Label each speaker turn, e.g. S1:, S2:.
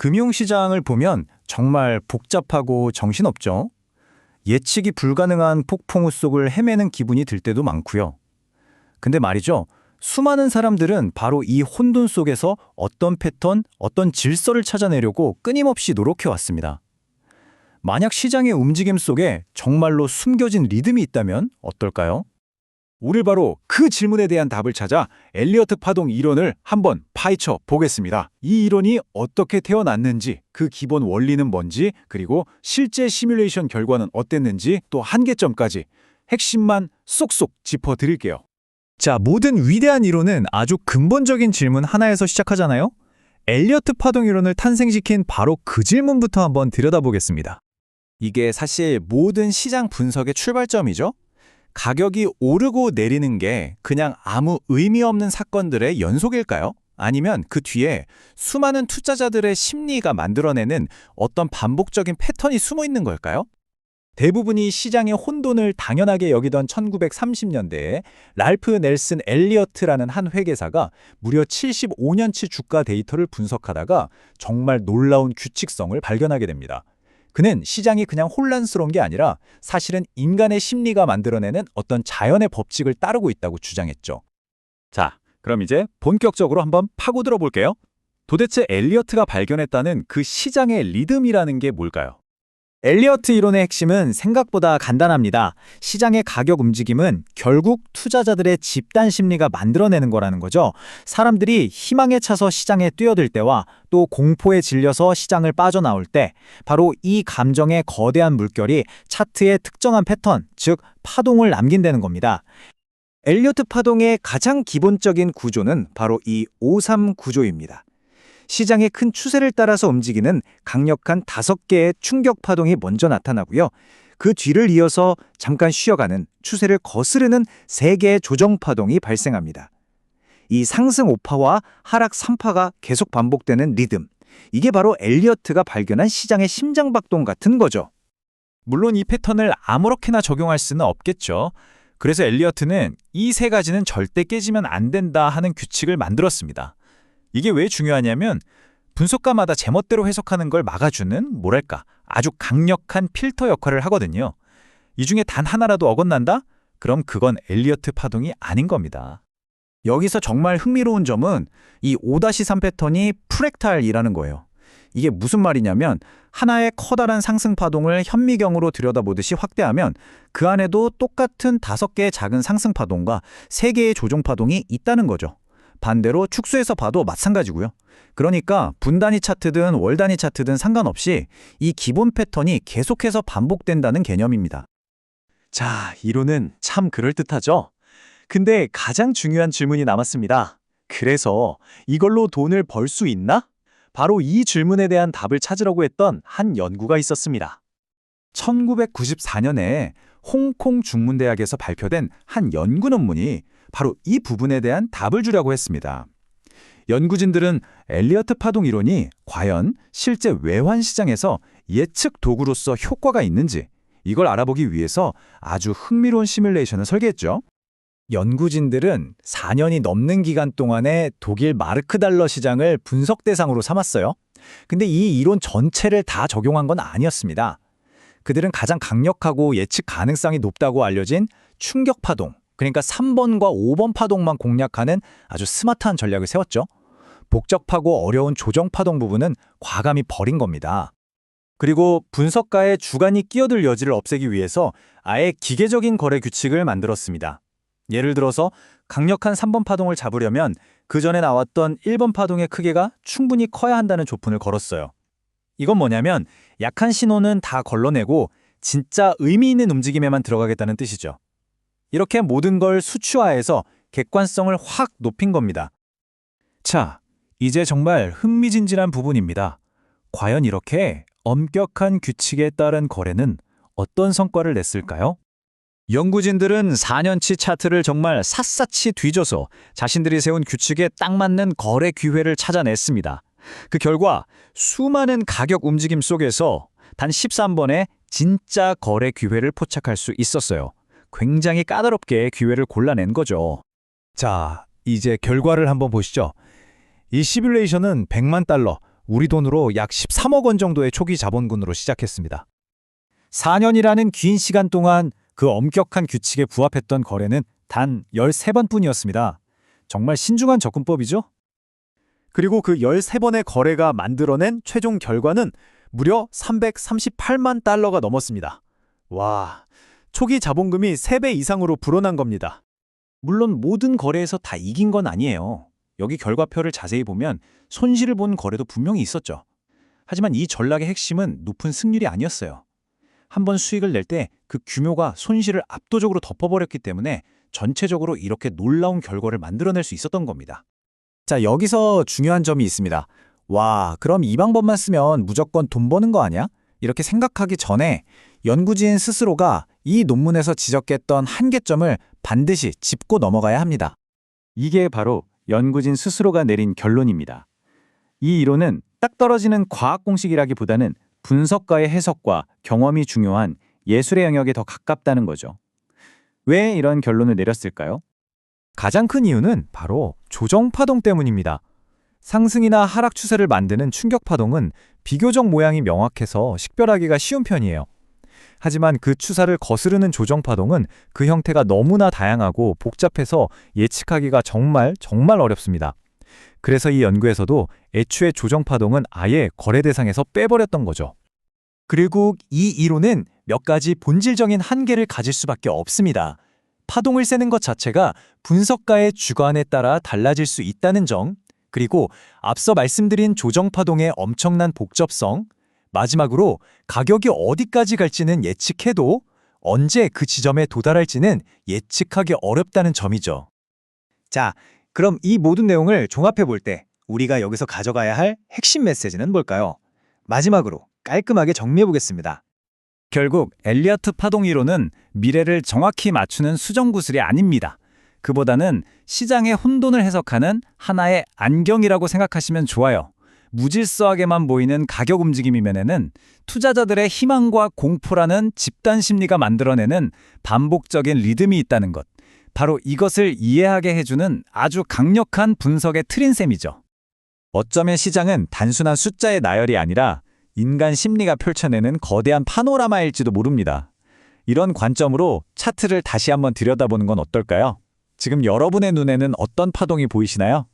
S1: 금융시장을 보면 정말 복잡하고 정신없죠. 예측이 불가능한 폭풍우 속을 헤매는 기분이 들 때도 많고요. 근데 말이죠. 수많은 사람들은 바로 이 혼돈 속에서 어떤 패턴, 어떤 질서를 찾아내려고 끊임없이 노력해왔습니다. 만약 시장의 움직임 속에 정말로 숨겨진 리듬이 있다면 어떨까요?
S2: 오늘 바로 그 질문에 대한 답을 찾아 엘리어트 파동 이론을 한번 파헤쳐 보겠습니다. 이 이론이 어떻게 태어났는지, 그 기본 원리는 뭔지, 그리고 실제 시뮬레이션 결과는 어땠는지, 또 한계점까지 핵심만 쏙쏙 짚어드릴게요.
S1: 자, 모든 위대한 이론은 아주 근본적인 질문 하나에서 시작하잖아요? 엘리어트 파동 이론을 탄생시킨 바로 그 질문부터 한번 들여다보겠습니다. 이게 사실 모든 시장 분석의 출발점이죠? 가격이 오르고 내리는 게 그냥 아무 의미 없는 사건들의 연속일까요? 아니면 그 뒤에 수많은 투자자들의 심리가 만들어내는 어떤 반복적인 패턴이 숨어 있는 걸까요? 대부분이 시장의 혼돈을 당연하게 여기던 1930년대에 랄프 넬슨 엘리어트라는 한 회계사가 무려 75년치 주가 데이터를 분석하다가 정말 놀라운 규칙성을 발견하게 됩니다. 그는 시장이 그냥 혼란스러운 게 아니라 사실은 인간의 심리가 만들어내는 어떤 자연의 법칙을 따르고 있다고 주장했죠.
S2: 자, 그럼 이제 본격적으로 한번 파고들어 볼게요. 도대체 엘리어트가 발견했다는 그 시장의 리듬이라는 게 뭘까요?
S1: 엘리어트 이론의 핵심은 생각보다 간단합니다. 시장의 가격 움직임은 결국 투자자들의 집단 심리가 만들어내는 거라는 거죠. 사람들이 희망에 차서 시장에 뛰어들 때와 또 공포에 질려서 시장을 빠져나올 때 바로 이 감정의 거대한 물결이 차트의 특정한 패턴, 즉 파동을 남긴다는 겁니다. 엘리어트 파동의 가장 기본적인 구조는 바로 이 5-3 구조입니다. 시장의 큰 추세를 따라서 움직이는 강력한 5개의 충격 파동이 먼저 나타나고요. 그 뒤를 이어서 잠깐 쉬어가는 추세를 거스르는 3개의 조정 파동이 발생합니다. 이 상승 5파와 하락 3파가 계속 반복되는 리듬. 이게 바로 엘리어트가 발견한 시장의 심장박동 같은 거죠. 물론 이 패턴을 아무렇게나 적용할 수는 없겠죠. 그래서 엘리어트는 이 3가지는 절대 깨지면 안 된다 하는 규칙을 만들었습니다. 이게 왜 중요하냐면 분석가마다 제멋대로 해석하는 걸 막아주는 아주 강력한 필터 역할을 하거든요. 이 중에 단 하나라도 어긋난다? 그럼 그건 엘리어트 파동이 아닌 겁니다. 여기서 정말 흥미로운 점은 이 5-3 패턴이 프랙탈이라는 거예요. 이게 무슨 말이냐면 하나의 커다란 상승 파동을 현미경으로 들여다보듯이 확대하면 그 안에도 똑같은 5개의 작은 상승 파동과 3개의 조정 파동이 있다는 거죠. 반대로 축소해서 봐도 마찬가지고요. 그러니까 분단위 차트든 월단위 차트든 상관없이 이 기본 패턴이 계속해서 반복된다는 개념입니다.
S2: 자, 이론은 참 그럴듯하죠? 근데 가장 중요한 질문이 남았습니다. 그래서 이걸로 돈을 벌 수 있나? 바로 이 질문에 대한 답을 찾으려고 했던 한 연구가 있었습니다.
S1: 1994년에 홍콩 중문대학에서 발표된 한 연구 논문이 바로 이 부분에 대한 답을 주려고 했습니다. 연구진들은 엘리어트 파동 이론이 과연 실제 외환 시장에서 예측 도구로서 효과가 있는지 이걸 알아보기 위해서 아주 흥미로운 시뮬레이션을 설계했죠. 연구진들은 4년이 넘는 기간 동안에 독일 마르크달러 시장을 분석 대상으로 삼았어요. 근데 이 이론 전체를 다 적용한 건 아니었습니다. 그들은 가장 강력하고 예측 가능성이 높다고 알려진 충격 파동, 그러니까 3번과 5번 파동만 공략하는 아주 스마트한 전략을 세웠죠. 복잡하고 어려운 조정 파동 부분은 과감히 버린 겁니다. 그리고 분석가의 주관이 끼어들 여지를 없애기 위해서 아예 기계적인 거래 규칙을 만들었습니다. 예를 들어서 강력한 3번 파동을 잡으려면 그 전에 나왔던 1번 파동의 크기가 충분히 커야 한다는 조건을 걸었어요. 이건 뭐냐면 약한 신호는 다 걸러내고 진짜 의미 있는 움직임에만 들어가겠다는 뜻이죠. 이렇게 모든 걸 수치화해서 객관성을 확 높인 겁니다. 자, 이제 정말 흥미진진한 부분입니다. 과연 이렇게 엄격한 규칙에 따른 거래는 어떤 성과를 냈을까요? 연구진들은 4년치 차트를 정말 샅샅이 뒤져서 자신들이 세운 규칙에 딱 맞는 거래 기회를 찾아냈습니다. 그 결과 수많은 가격 움직임 속에서 단 13번의 진짜 거래 기회를 포착할 수 있었어요. 굉장히 까다롭게 기회를 골라낸 거죠. 자, 이제 결과를 한번 보시죠. 이 시뮬레이션은 $1,000,000,
S3: 우리 돈으로 약 13억 원 정도의 초기 자본금으로 시작했습니다.
S2: 4년이라는 긴 시간 동안 그 엄격한 규칙에 부합했던 거래는 단 13번뿐이었습니다. 정말 신중한 접근법이죠? 그리고 그 13번의 거래가 만들어낸 최종 결과는 무려 338만 달러가 넘었습니다. 와, 초기 자본금이 3배 이상으로 불어난 겁니다. 물론 모든 거래에서 다 이긴 건 아니에요. 여기 결과표를 자세히 보면 손실을 본 거래도 분명히 있었죠. 하지만 이 전략의 핵심은 높은 승률이 아니었어요. 한번 수익을 낼 때 그 규모가 손실을 압도적으로 덮어버렸기 때문에 전체적으로 이렇게 놀라운 결과를 만들어낼 수 있었던 겁니다.
S4: 자, 여기서 중요한 점이 있습니다. 와, 그럼 이 방법만 쓰면 무조건 돈 버는 거 아니야? 이렇게 생각하기 전에 연구진 스스로가 이 논문에서 지적했던 한계점을 반드시 짚고 넘어가야 합니다.
S2: 이게 바로 연구진 스스로가 내린 결론입니다. 이 이론은 딱 떨어지는 과학 공식이라기보다는 분석가의 해석과 경험이 중요한 예술의 영역에 더 가깝다는 거죠. 왜 이런 결론을 내렸을까요?
S4: 가장 큰 이유는 바로 조정파동 때문입니다. 상승이나 하락 추세를 만드는 충격파동은 비교적 모양이 명확해서 식별하기가 쉬운 편이에요. 하지만 그 추세를 거스르는 조정파동은 그 형태가 너무나 다양하고 복잡해서 예측하기가 정말 어렵습니다. 그래서 이 연구에서도 애초에 조정파동은 아예 거래 대상에서 빼버렸던 거죠. 그리고 이 이론은 몇 가지 본질적인 한계를 가질 수밖에 없습니다. 파동을 세는 것 자체가 분석가의 주관에 따라 달라질 수 있다는 점, 그리고 앞서 말씀드린 조정파동의 엄청난 복잡성, 마지막으로 가격이 어디까지 갈지는 예측해도 언제 그 지점에 도달할지는 예측하기 어렵다는 점이죠. 자, 그럼 이 모든 내용을 종합해 볼 때 우리가 여기서 가져가야 할 핵심 메시지는 뭘까요? 마지막으로 깔끔하게 정리해 보겠습니다.
S2: 결국 엘리어트 파동 이론은 미래를 정확히 맞추는 수정구슬이 아닙니다. 그보다는 시장의 혼돈을 해석하는 하나의 안경이라고 생각하시면 좋아요. 무질서하게만 보이는 가격 움직임이면에는 투자자들의 희망과 공포라는 집단 심리가 만들어내는 반복적인 리듬이 있다는 것. 바로 이것을 이해하게 해주는 아주 강력한 분석의 틀인 셈이죠.
S4: 어쩌면 시장은 단순한 숫자의 나열이 아니라 인간 심리가 펼쳐내는 거대한 파노라마일지도 모릅니다. 이런 관점으로 차트를 다시 한번 들여다보는 건 어떨까요? 지금 여러분의 눈에는 어떤 파동이 보이시나요?